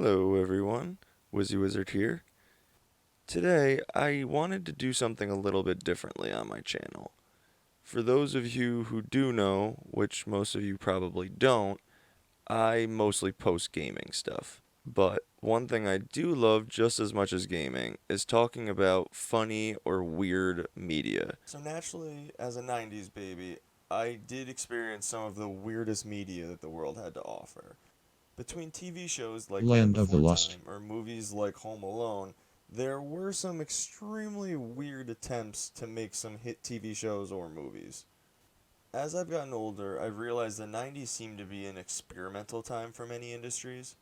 Hello everyone, Wizzy Wizard here. Today I wanted to do something a little bit differently on my channel. For those of you who do know, which most of you probably don't, I mostly post gaming stuff. But one thing I do love just as much as gaming is talking about funny or weird media. So naturally, as a 90s baby, I did experience some of the weirdest media that the world had to offer. Between TV shows like Land Land of the Before Lost. Time or movies like Home Alone, there were some extremely weird attempts to make some hit TV shows or movies. As I've gotten older, I've realized the 90s seemed to be an experimental time for many industries.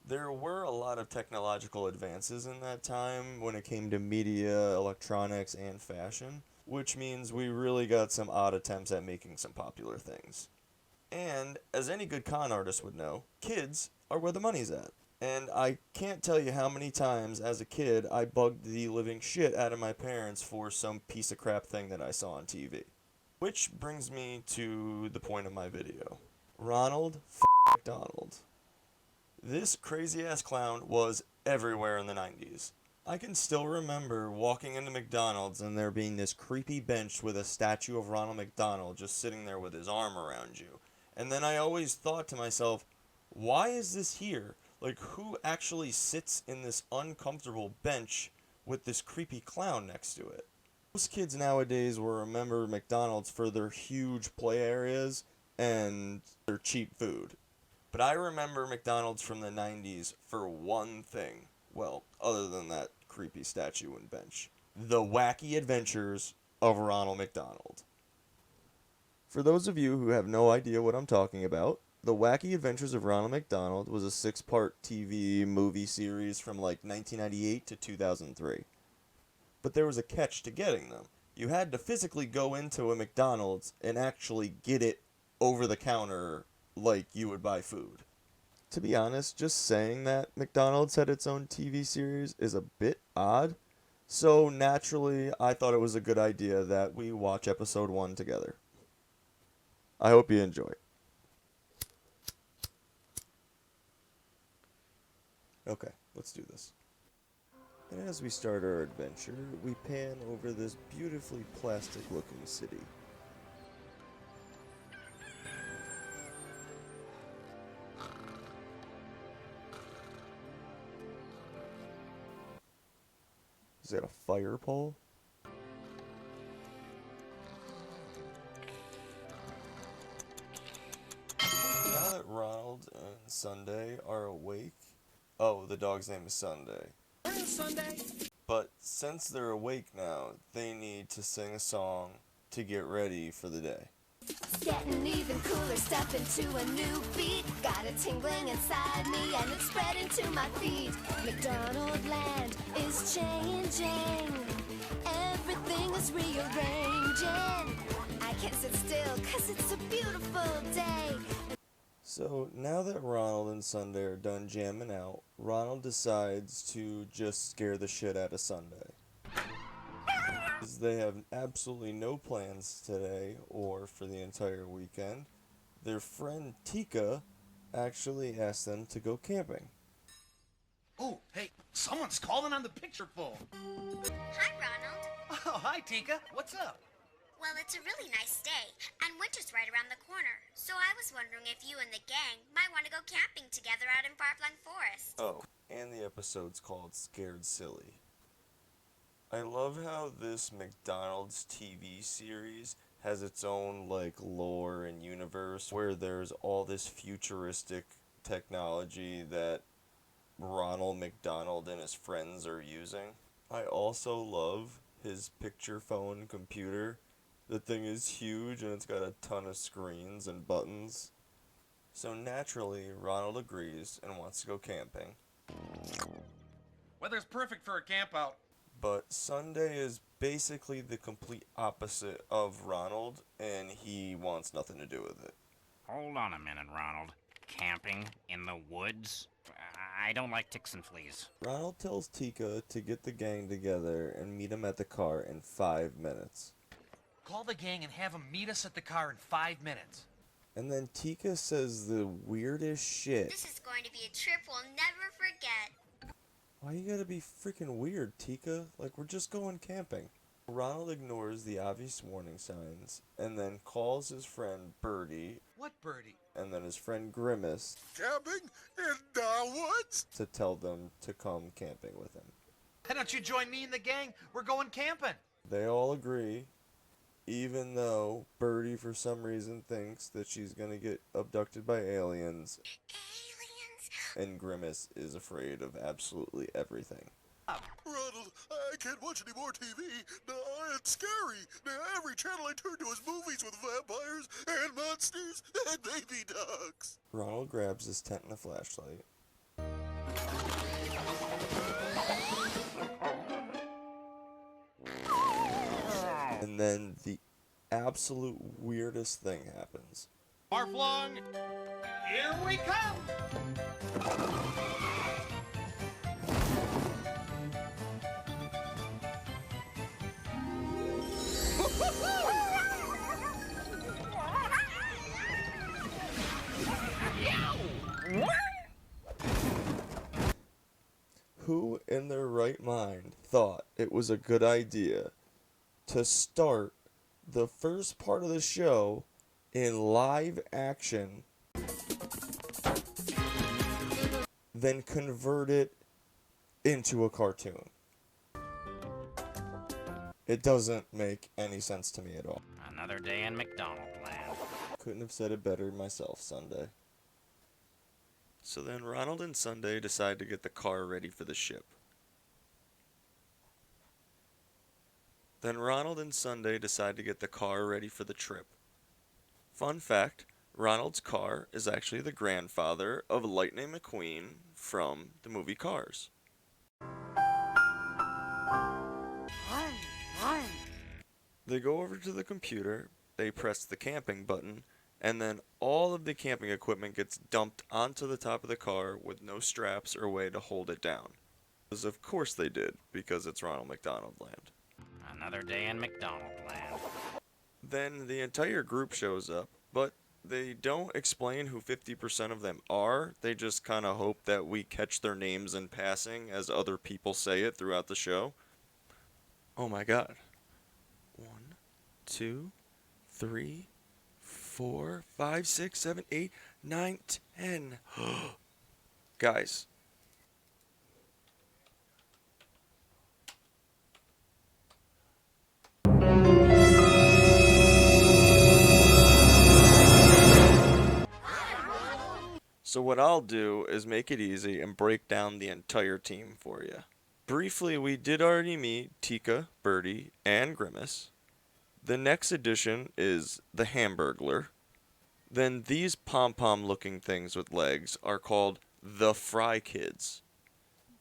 There were a lot of technological advances in that time when it came to media, electronics, and fashion, which means we really got some odd attempts at making some popular things. And, as any good con artist would know, kids are where the money's at. And I can't tell you how many times as a kid I bugged the living shit out of my parents for some piece of crap thing that I saw on TV. Which brings me to the point of my video. Ronald McDonald. This crazy ass clown was everywhere in the 90s. I can still remember walking into McDonald's and there being this creepy bench with a statue of Ronald McDonald just sitting there with his arm around you. And then I always thought to myself, why is this here? Like, who actually sits in this uncomfortable bench with this creepy clown next to it? Most kids nowadays will remember McDonald's for their huge play areas and their cheap food. But I remember McDonald's from the 90s for one thing. Well, other than that creepy statue and bench. The Wacky Adventures of Ronald McDonald. For those of you who have no idea what I'm talking about, The Wacky Adventures of Ronald McDonald was a 6-part TV movie series from like 1998 to 2003. But there was a catch to getting them. You had to physically go into a McDonald's and actually get it over the counter like you would buy food. To be honest, just saying that McDonald's had its own TV series is a bit odd, so naturally I thought it was a good idea that we watch episode 1 together. I hope you enjoy. Okay, let's do this. And as we start our adventure, we pan over this beautifully plastic-looking city. Is that a fire pole? Now that Ronald and Sunday are awake... Oh, the dog's name is Sunday. Sunday. But since they're awake now, they need to sing a song to get ready for the day. Getting even cooler, step into a new beat. Got it tingling inside me and it's spreading to my feet. McDonaldland is changing. Everything is rearranging. I can't sit still cause it's a beautiful day. So now that Ronald and Sunday are done jamming out, Ronald decides to just scare the shit out of Sunday. They have absolutely no plans today or for the entire weekend. Their friend Tika actually asked them to go camping. Oh, hey, someone's calling on the picture phone. Hi, Ronald. Oh, hi, Tika. What's up? Well, it's a really nice day, and winter's right around the corner. So I was wondering if you and the gang might want to go camping together out in Far-Flung Forest. Oh, and the episode's called Scared Silly. I love how this McDonald's TV series has its own, lore and universe where there's all this futuristic technology that Ronald McDonald and his friends are using. I also love his picture phone computer. The thing is huge and it's got a ton of screens and buttons. So naturally, Ronald agrees and wants to go camping. Weather's perfect for a camp out. But Sunday is basically the complete opposite of Ronald, and he wants nothing to do with it. Hold on a minute, Ronald. Camping in the woods? I don't like ticks and fleas. Ronald tells Tika to get the gang together and meet him at the car in 5 minutes. Call the gang and have them meet us at the car in 5 minutes. And then Tika says the weirdest shit. This is going to be a trip we'll never forget. Why you gotta be freaking weird, Tika? Like, we're just going camping. Ronald ignores the obvious warning signs and then calls his friend Birdie What birdie? and then his friend Grimace Camping in the woods? to tell them to come camping with him. Why don't you join me and the gang? We're going camping. They all agree, even though Birdie for some reason thinks that she's gonna get abducted by aliens, and Grimace is afraid of absolutely everything. Ronald, I can't watch any more TV. No, it's scary. Now, every channel I turn to is movies with vampires and monsters and baby dogs. Ronald grabs his tent and a flashlight. And then the absolute weirdest thing happens. Barflong, here we come. Who in their right mind thought it was a good idea to start the first part of the show in live action, then convert it into a cartoon? It doesn't make any sense to me at all. Another day in McDonaldland. Couldn't have said it better myself, Sunday. So then Ronald and Sunday decide to get the car ready for the ship. Then Ronald and Sunday decide to get the car ready for the trip. Fun fact, Ronald's car is actually the grandfather of Lightning McQueen from the movie Cars. They go over to the computer, they press the camping button, and then all of the camping equipment gets dumped onto the top of the car with no straps or way to hold it down. Because of course they did, because it's Ronald McDonaldland. Another day in McDonaldland. Then the entire group shows up, but they don't explain who 50% of them are. They just kind of hope that we catch their names in passing as other people say it throughout the show. Oh my god. 1, 2, 3, 4, 5, 6, 7, 8, 9, 10. Guys. So what I'll do is make it easy and break down the entire team for you. Briefly, we did already meet Tika, Birdie, and Grimace. The next addition is the Hamburglar. Then these pom-pom looking things with legs are called the Fry Kids.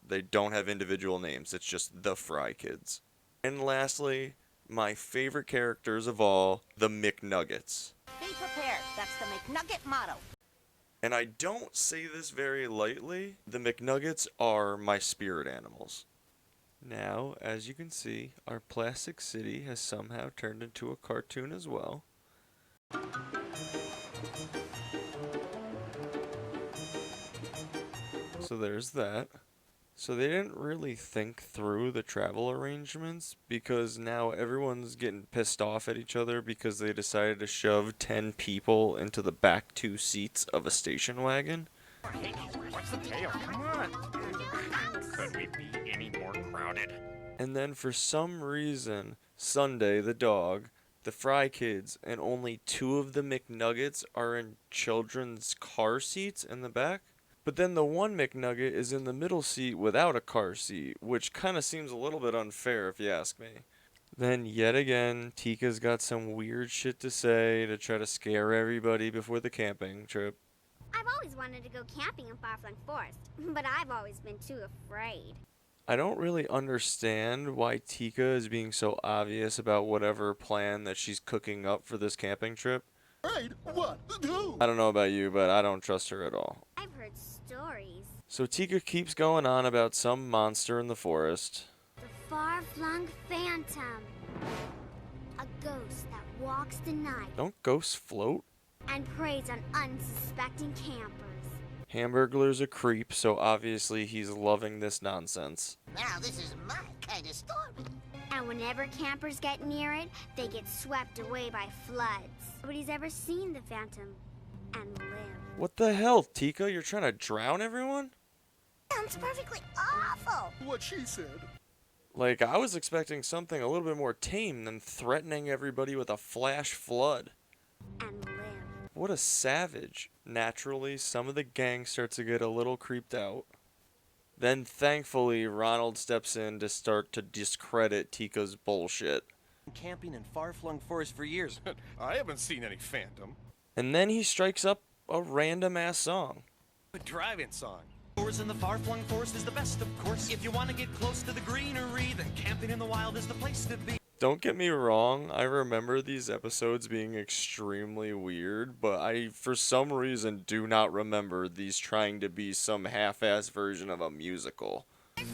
They don't have individual names, it's just the Fry Kids. And lastly, my favorite characters of all, the McNuggets. Be prepared. That's the McNugget motto. And I don't say this very lightly, the McNuggets are my spirit animals. Now, as you can see, our plastic city has somehow turned into a cartoon as well. So there's that. So they didn't really think through the travel arrangements because now everyone's getting pissed off at each other because they decided to shove 10 people into the back 2 seats of a station wagon. Hey, what's the tail? Come on. Could we be any more crowded? And then for some reason, Sunday the dog, the Fry Kids, and only 2 of the McNuggets are in children's car seats in the back. But then the one McNugget is in the middle seat without a car seat, which kind of seems a little bit unfair if you ask me. Then yet again, Tika's got some weird shit to say to try to scare everybody before the camping trip. I've always wanted to go camping in Far-Flung Forest, but I've always been too afraid. I don't really understand why Tika is being so obvious about whatever plan that she's cooking up for this camping trip. Right? What? Who? I don't know about you, but I don't trust her at all. I've heard stories. So Tika keeps going on about some monster in the forest. The far-flung phantom. A ghost that walks the night. Don't ghosts float? and preys on unsuspecting campers. Hamburglar's a creep, so obviously he's loving this nonsense. Now this is my kind of story. And whenever campers get near it, they get swept away by floods. Nobody's ever seen the Phantom and live. What the hell, Tika? You're trying to drown everyone? Sounds perfectly awful. What she said. Like, I was expecting something a little bit more tame than threatening everybody with a flash flood. And live. What a savage. Naturally, some of the gang starts to get a little creeped out. Then, thankfully, Ronald steps in to start to discredit Tika's bullshit. Camping in far-flung forests for years. I haven't seen any Phantom. And then he strikes up a random-ass song. A drive-in song. Doors in the far-flung forest is the best, of course. If you want to get close to the greenery, then camping in the wild is the place to be. Don't get me wrong, I remember these episodes being extremely weird, but I, for some reason, do not remember these trying to be some half-ass version of a musical. And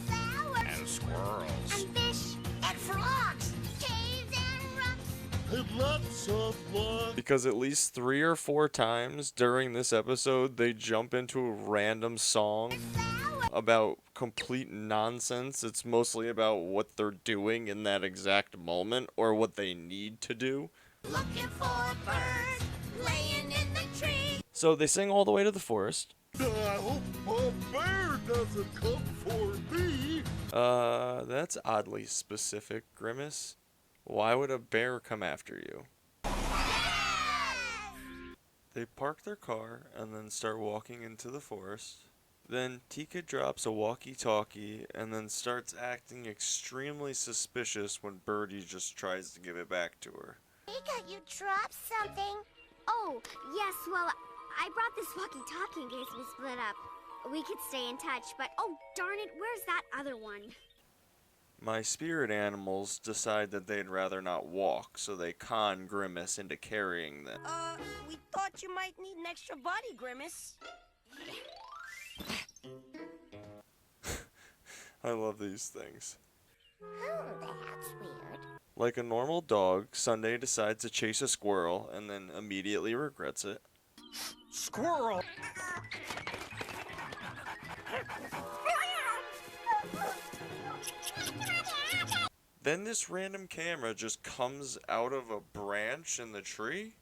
squirrels. And fish. And frogs. Caves and rocks. And lots of blood. Because at least 3 or 4 times during this episode, they jump into a random song about complete nonsense. It's mostly about what they're doing in that exact moment, or what they need to do. Looking for a bird laying in the tree. So they sing all the way to the forest. I hope a bear doesn't come for me. That's oddly specific, Grimace. Why would a bear come after you? They park their car and then start walking into the forest. Then Tika drops a walkie-talkie and then starts acting extremely suspicious when Birdie just tries to give it back to her. Tika, you dropped something. Oh, yes, well, I brought this walkie-talkie in case we split up. We could stay in touch, but oh, darn it, where's that other one? My spirit animals decide that they'd rather not walk, so they con Grimace into carrying them. We thought you might need an extra body, Grimace. I love these things. Oh, that's weird. Like a normal dog, Sunday decides to chase a squirrel and then immediately regrets it. Squirrel! Then this random camera just comes out of a branch in the tree.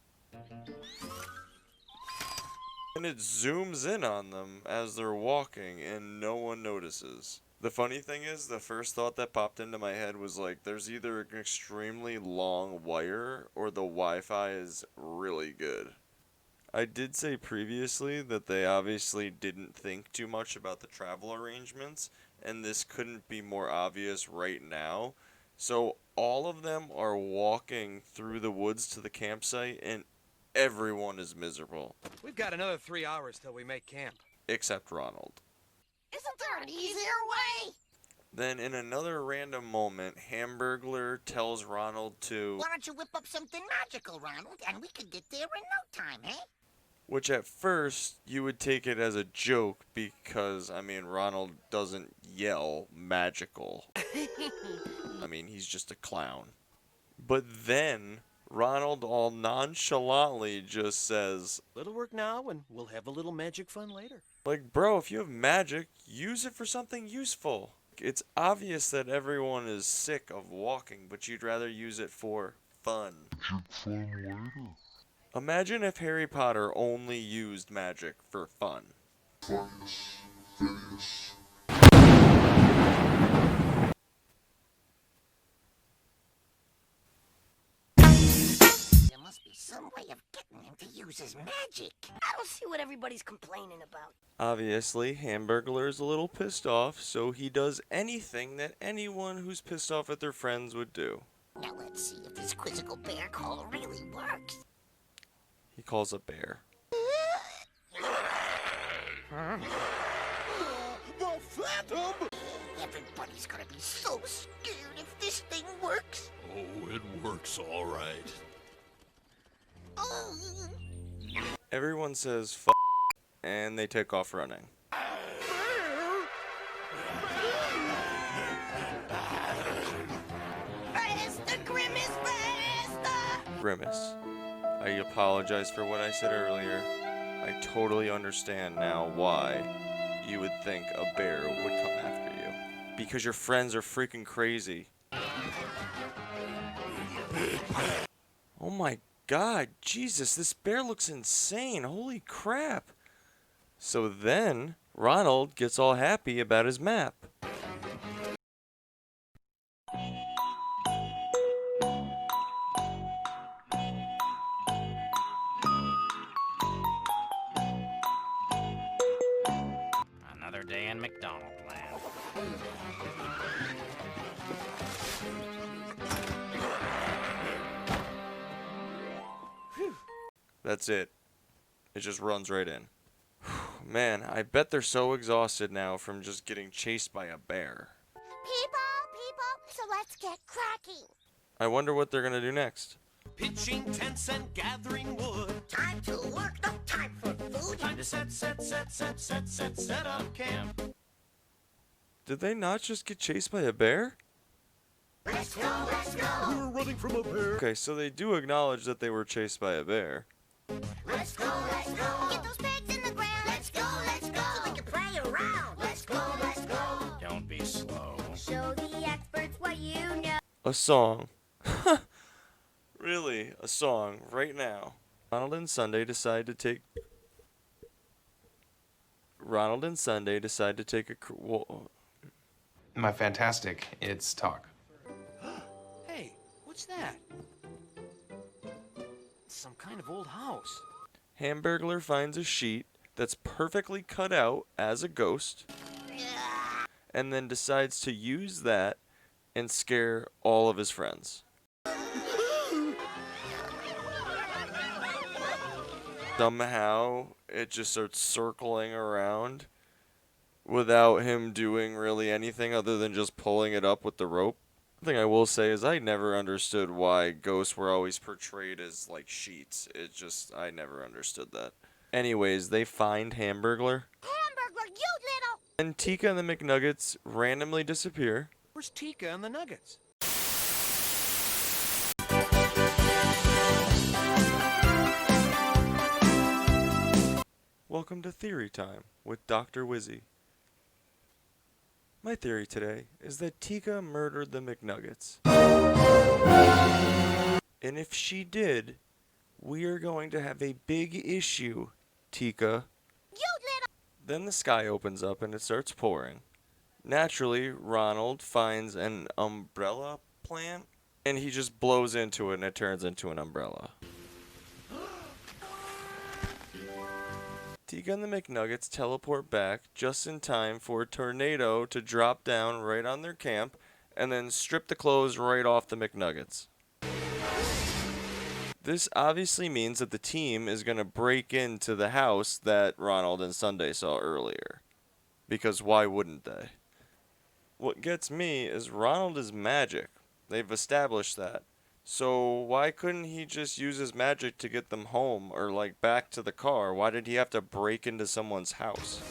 And it zooms in on them as they're walking and no one notices. The funny thing is, the first thought that popped into my head was like, there's either an extremely long wire or the Wi-Fi is really good. I did say previously that they obviously didn't think too much about the travel arrangements, and this couldn't be more obvious right now. So all of them are walking through the woods to the campsite, and everyone is miserable. We've got another 3 hours till we make camp. Except Ronald. Isn't there an easier way? Then in another random moment, Hamburglar tells Ronald to... Why don't you whip up something magical, Ronald, and we could get there in no time, eh? Which at first, you would take it as a joke because, I mean, Ronald doesn't yell magical. I mean, he's just a clown. But then, Ronald all nonchalantly just says, Little work now, and we'll have a little magic fun later. like, bro, if you have magic, use it for something useful. It's obvious that everyone is sick of walking, but you'd rather use it for fun. Imagine if Harry Potter only used magic for fun. There must be some way of getting him to use his magic. I don't see what everybody's complaining about. Obviously, Hamburglar's a little pissed off, so he does anything that anyone who's pissed off at their friends would do. Now let's see if this quizzical bear call really works. He calls a bear. The Phantom! Everybody's gonna be so scared if this thing works. Oh, it works all right. Oh. Everyone says f***, and they take off running. Faster, Grimace, faster! Grimace. I apologize for what I said earlier. I totally understand now why you would think a bear would come after you. Because your friends are freaking crazy. Oh my god, Jesus, this bear looks insane. Holy crap. So then, Ronald gets all happy about his map. Another day in McDonaldland. That's it. It just runs right in. Man, I bet they're so exhausted now from just getting chased by a bear. People, so let's get cracking. I wonder what they're gonna do next. Pitching tents and gathering wood. Time to work, no time for food. Time to set up camp. Did they not just get chased by a bear? Let's go, let's go. We're running from a bear. Okay, so they do acknowledge that they were chased by a bear. Let's go, let's go. Get those pegs in the ground. Let's go, let's go. So we can play around. Let's go, let's go. Don't be slow. Show the experts what you know. A song. Really, a song right now. Ronald and Sunday decide to take a My fantastic, it's talk. Hey, what's that? It's some kind of old house. Hamburglar finds a sheet that's perfectly cut out as a ghost and then decides to use that and scare all of his friends. Somehow, it just starts circling around without him doing really anything other than just pulling it up with the rope. The thing I will say is I never understood why ghosts were always portrayed as, like, sheets. I never understood that. Anyways, they find Hamburglar. Hamburglar, you little... And Tika and the McNuggets randomly disappear. Where's Tika and the Nuggets? Welcome to Theory Time with Dr. Wizzy. My theory today is that Tika murdered the McNuggets. And if she did, we are going to have a big issue, Tika. You little... Then the sky opens up and it starts pouring. Naturally, Ronald finds an umbrella plant and he just blows into it and it turns into an umbrella. Tika and the McNuggets teleport back just in time for a tornado to drop down right on their camp and then strip the clothes right off the McNuggets. This obviously means that the team is going to break into the house that Ronald and Sunday saw earlier. Because why wouldn't they? What gets me is Ronald is magic. They've established that. So why couldn't he just use his magic to get them home or like back to the car? Why did he have to break into someone's house?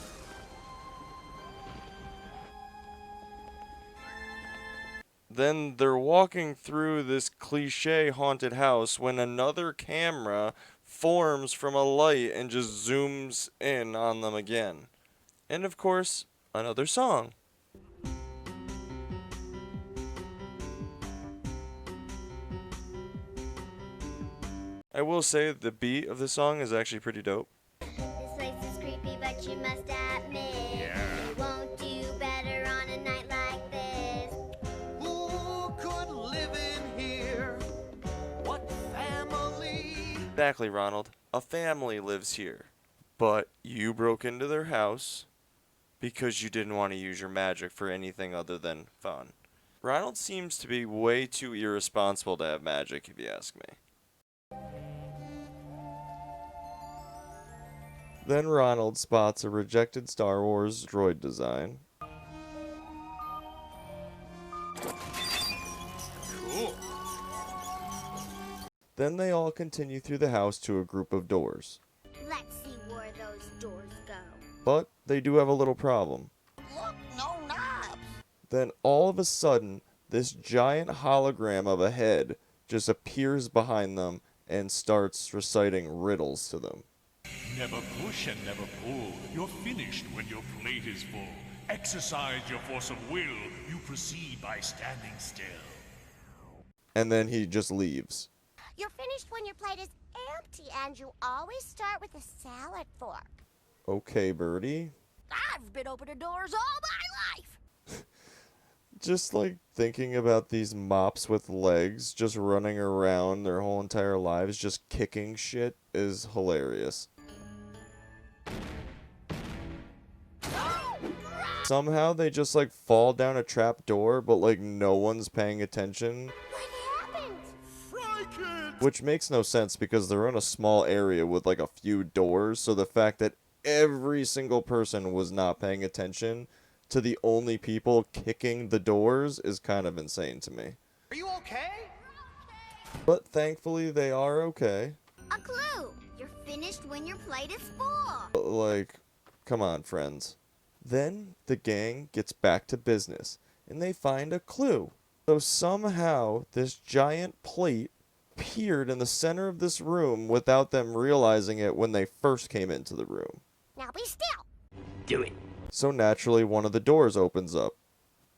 Then they're walking through this cliche haunted house when another camera forms from a light and just zooms in on them again. And of course, another song. I will say the beat of the song is actually pretty dope. This place is creepy, but you must admit you won't do better on a night like this. Who could live in here? What family? Exactly, Ronald. A family lives here. But you broke into their house because you didn't want to use your magic for anything other than fun. Ronald seems to be way too irresponsible to have magic, if you ask me. Then Ronald spots a rejected Star Wars droid design. Cool. Then they all continue through the house to a group of doors. Let's see where those doors go. But they do have a little problem. Look, no knobs. Then all of a sudden, this giant hologram of a head just appears behind them and starts reciting riddles to them. Never push and never pull. You're finished when your plate is full. Exercise your force of will. You proceed by standing still. And then he just leaves. You're finished when your plate is empty, and you always start with a salad fork. Okay, Birdie. I've been opening doors all my life. Just like thinking about these mops with legs just running around their whole entire lives just kicking shit is hilarious. Somehow they just like fall down a trap door, but like no one's paying attention. What happened? Which makes no sense because they're in a small area with like a few doors, so the fact that every single person was not paying attention to the only people kicking the doors is kind of insane to me. Are you okay? But thankfully they are okay. A clue. You're finished when your plate is full. Like, come on, friends. Then the gang gets back to business, and they find a clue. So somehow, this giant plate appeared in the center of this room without them realizing it when they first came into the room. Now be still. Do it. So naturally, one of the doors opens up.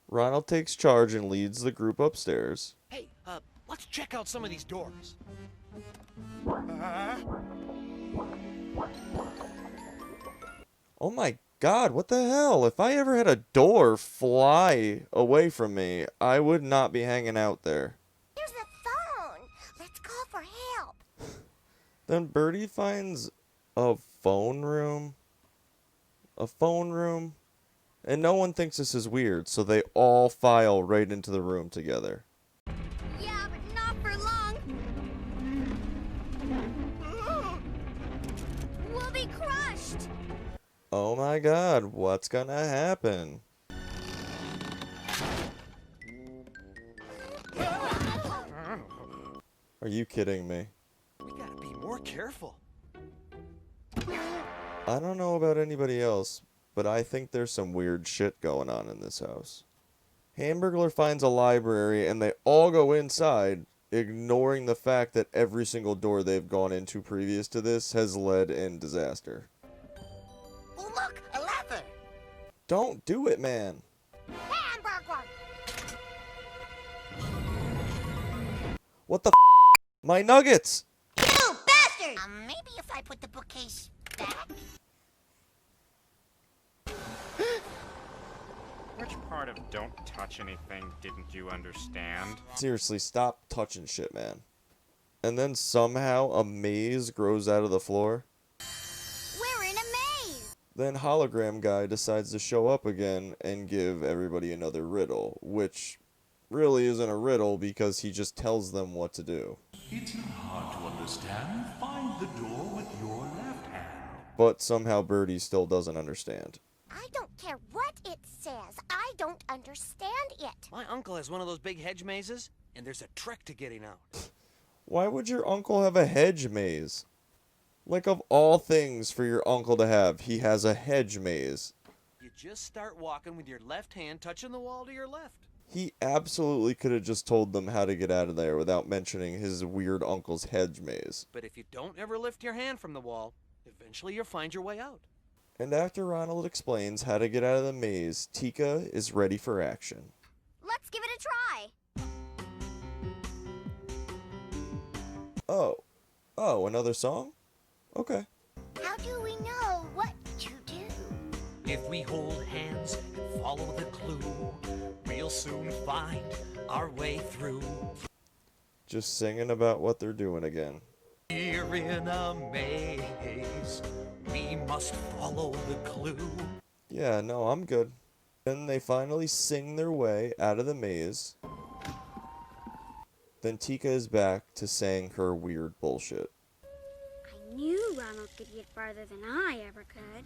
Ronald takes charge and leads the group upstairs. Hey, let's check out some of these doors. Oh my God, what the hell? If I ever had a door fly away from me, I would not be hanging out there. Here's the phone. Let's call for help. Then Birdie finds a phone room. A phone room. And no one thinks this is weird, so they all file right into the room together. Yeah, but not for long. We'll be crushed. Oh my God, what's gonna happen? Are you kidding me? We gotta be more careful. I don't know about anybody else, but I think there's some weird shit going on in this house. Hamburglar finds a library and they all go inside, ignoring the fact that every single door they've gone into previous to this has led in disaster. Oh, look, a lever. Don't do it, man. Hamburger. What the My nuggets! You bastard! Maybe if I put the bookcase back. Which part of don't touch anything didn't you understand? Seriously, stop touching shit, man. And then somehow a maze grows out of the floor. We're in a maze. Then Hologram Guy decides to show up again and give everybody another riddle, which really isn't a riddle because he just tells them what to do. It's not hard to understand. Find the door with your left hand. But somehow Birdie still doesn't understand. I don't care what it says. I don't understand it. My uncle has one of those big hedge mazes, and there's a trick to getting out. Why would your uncle have a hedge maze? Like, of all things for your uncle to have, he has a hedge maze. You just start walking with your left hand touching the wall to your left. He absolutely could have just told them how to get out of there without mentioning his weird uncle's hedge maze. But if you don't ever lift your hand from the wall, eventually you'll find your way out. And after Ronald explains how to get out of the maze, Tika is ready for action. Let's give it a try. Oh, another song? Okay. How do we know what to do? If we hold hands and follow the clue, we'll soon find our way through. Just singing about what they're doing again. We're in a maze. We must follow the clue. Yeah, no, I'm good. Then they finally sing their way out of the maze. Then Tika is back to saying her weird bullshit. I knew Ronald could get farther than I ever could.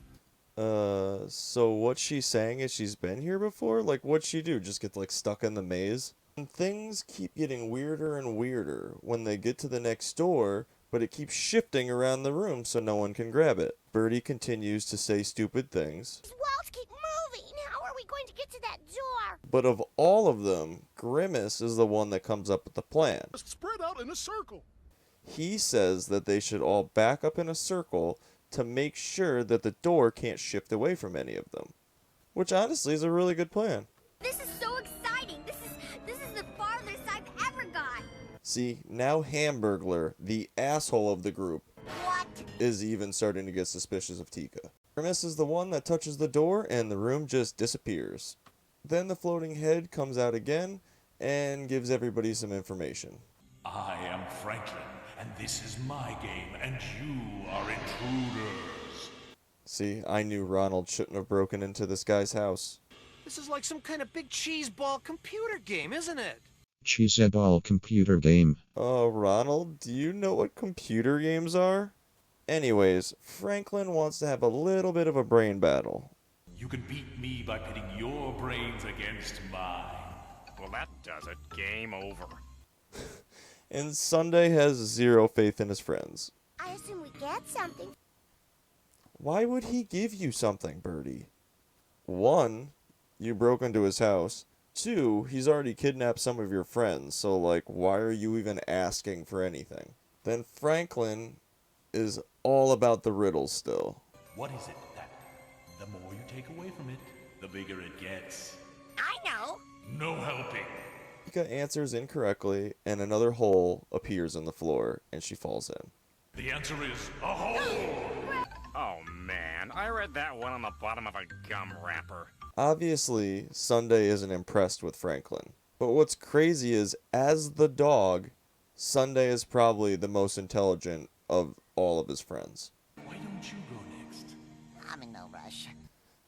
So what she's saying is she's been here before? Like, what'd she do? Just get, like, stuck in the maze? And things keep getting weirder and weirder when they get to the next door, but it keeps shifting around the room so no one can grab it. Birdie continues to say stupid things. These walls keep moving. How are we going to get to that door? But of all of them, Grimace is the one that comes up with the plan. Spread out in a circle. He says that they should all back up in a circle to make sure that the door can't shift away from any of them. Which honestly is a really good plan. This is so exciting. This is the farthest I've ever gone. See, now Hamburglar, the asshole of the group, What? is even starting to get suspicious of Tika. Grimace is the one that touches the door and the room just disappears. Then the floating head comes out again and gives everybody some information. I am Franklin, and this is my game, and you are intruders. See, I knew Ronald shouldn't have broken into this guy's house. This is like some kind of big cheese ball computer game, isn't it? Cheeseball computer game. Ronald, do you know what computer games are? Anyways, Franklin wants to have a little bit of a brain battle. You can beat me by pitting your brains against mine. Well, that does it. Game over. And Sunday has zero faith in his friends. I assume we get something. Why would he give you something, Birdie? 1, you broke into his house. 2, he's already kidnapped some of your friends, so like, why are you even asking for anything? Then Franklin is all about the riddle still. What is it that the more you take away from it, the bigger it gets? I know. No helping. Tika answers incorrectly, and another hole appears in the floor, and she falls in. The answer is a hole! Oh, man. I read that one on the bottom of a gum wrapper. Obviously, Sunday isn't impressed with Franklin. But what's crazy is, as the dog, Sunday is probably the most intelligent of all of his friends. Why don't you go next? I'm in no rush.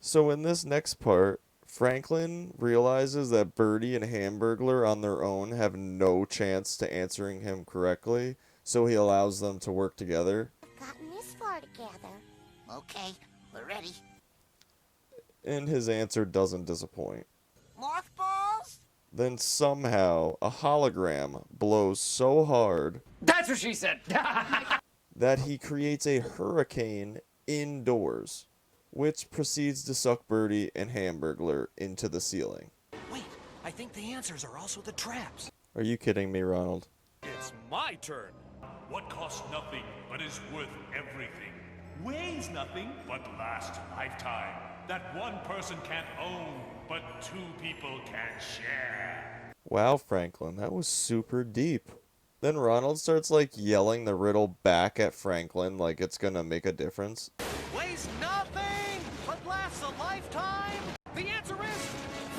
So in this next part, Franklin realizes that Birdie and Hamburglar on their own have no chance to answering him correctly, so he allows them to work together. Gotten this far together. Okay, we're ready. And his answer doesn't disappoint. Mothballs? Then somehow, a hologram blows so hard That's what she said. that he creates a hurricane indoors, which proceeds to suck Birdie and Hamburglar into the ceiling. Wait, I think the answers are also the traps. Are you kidding me, Ronald? It's my turn. What costs nothing but is worth everything? Weighs nothing but lasts a lifetime. That one person can't own, but 2 people can share. Wow, Franklin, that was super deep. Then Ronald starts like yelling the riddle back at Franklin like it's gonna make a difference. Weighs nothing, but lasts a lifetime. The answer is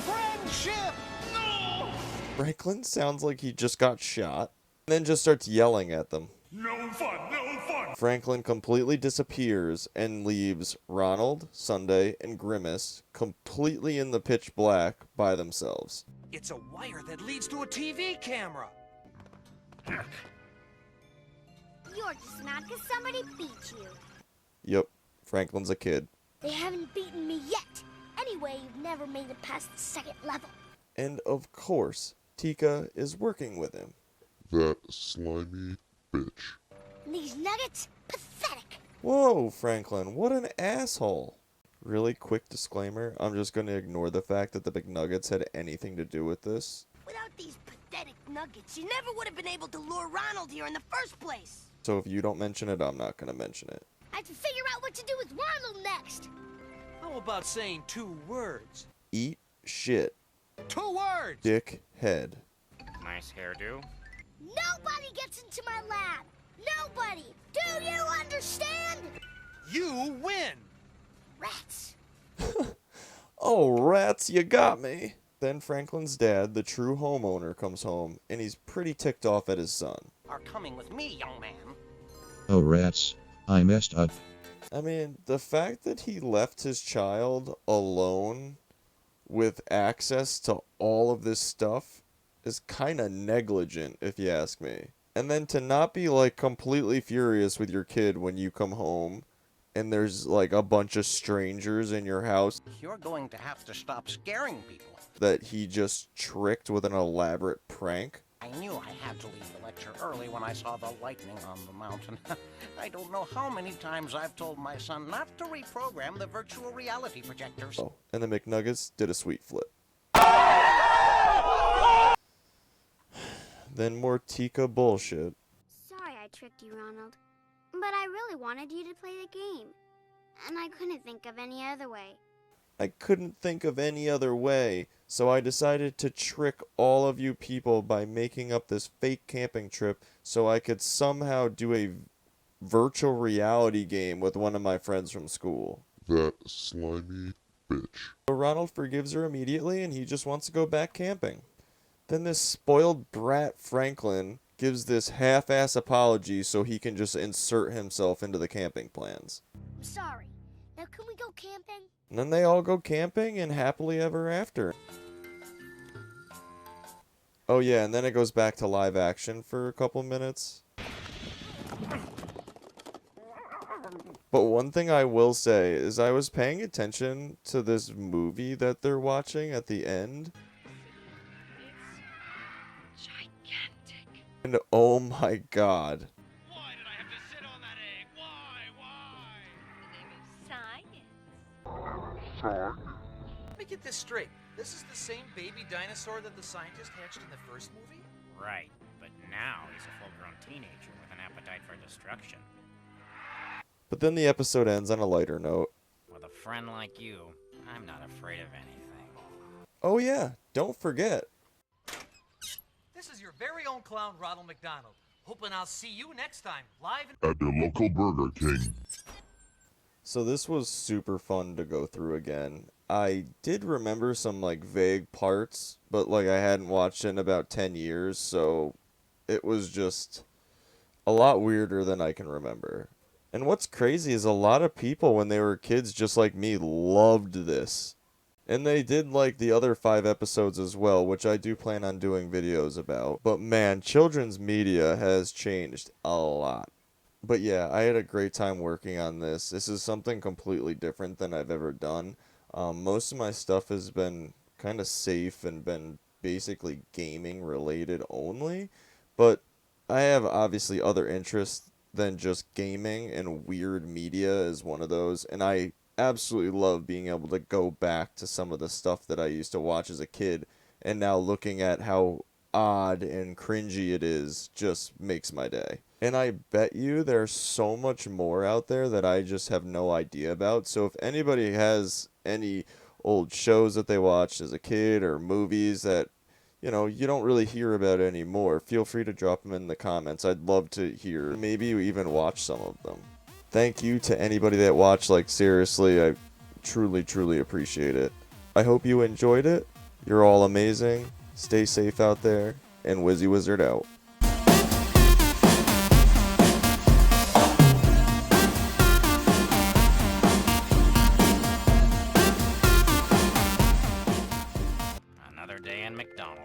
friendship. No! Franklin sounds like he just got shot, and then just starts yelling at them. No fun, no fun! Franklin completely disappears and leaves Ronald, Sunday, and Grimace completely in the pitch black by themselves. It's a wire that leads to a TV camera. You're just mad because somebody beat you. Yep, Franklin's a kid. They haven't beaten me yet. Anyway, you've never made it past the 2nd level. And of course, Tika is working with him. That slimy bitch. And these nuggets? Pathetic. Whoa, Franklin, what an asshole. Really quick disclaimer, I'm just going to ignore the fact that the McNuggets had anything to do with this. Without these pathetic nuggets, you never would have been able to lure Ronald here in the first place. So if you don't mention it, I'm not going to mention it. I have to figure out what to do with Ronald next. How about saying 2 words? Eat shit. 2 words! Dickhead. Nice hairdo. Nobody gets into my lab. Nobody. Do you understand? You win! Rats. Oh, rats, you got me. Then Franklin's dad, the true homeowner, comes home, and he's pretty ticked off at his son. Are coming with me, young man. Oh rats, I messed up. I mean, the fact that he left his child alone with access to all of this stuff is kind of negligent, if you ask me. And then to not be, like, completely furious with your kid when you come home and there's, like, a bunch of strangers in your house You're going to have to stop scaring people. that he just tricked with an elaborate prank. I knew I had to leave the lecture early when I saw the lightning on the mountain. I don't know how many times I've told my son not to reprogram the virtual reality projectors. Oh, and the McNuggets did a sweet flip. Then more Tika bullshit. Sorry I tricked you, Ronald. But I really wanted you to play the game. And I couldn't think of any other way. I couldn't think of any other way, so I decided to trick all of you people by making up this fake camping trip so I could somehow do a virtual reality game with one of my friends from school. That slimy bitch. So Ronald forgives her immediately and he just wants to go back camping. Then this spoiled brat Franklin gives this half-ass apology so he can just insert himself into the camping plans. I'm sorry. Now can we go camping? And then they all go camping and happily ever after. Oh yeah, and then it goes back to live action for a couple minutes. But one thing I will say is I was paying attention to this movie that they're watching at the end. It's gigantic. And oh my god. Why did I have to sit on that egg? Why? The name is science. Let me get this straight. This is the same baby dinosaur that the scientist hatched in the first movie? Right, but now he's a full-grown teenager with an appetite for destruction. But then the episode ends on a lighter note. With a friend like you, I'm not afraid of anything. Oh yeah, don't forget. This is your very own clown, Ronald McDonald. Hoping I'll see you next time, live At the local Burger King. So this was super fun to go through again. I did remember some like vague parts, but like I hadn't watched it in about 10 years, so it was just a lot weirder than I can remember. And what's crazy is a lot of people when they were kids just like me loved this. And they did like the other 5 episodes as well, which I do plan on doing videos about. But man, children's media has changed a lot. But yeah, I had a great time working on this. This is something completely different than I've ever done. Most of my stuff has been kind of safe and been basically gaming related only. But I have obviously other interests than just gaming, and weird media is one of those. And I absolutely love being able to go back to some of the stuff that I used to watch as a kid, and now looking at how odd and cringy it is just makes my day. And I bet you there's so much more out there that I just have no idea about. So if anybody has any old shows that they watched as a kid or movies that you don't really hear about anymore, feel free to drop them in the comments. I'd love to hear, maybe even watch some of them. Thank you to anybody that watched, like seriously, I truly appreciate it. I hope you enjoyed it. You're all amazing. Stay safe out there, and Wizzy Wizard out. Another day in McDonaldland.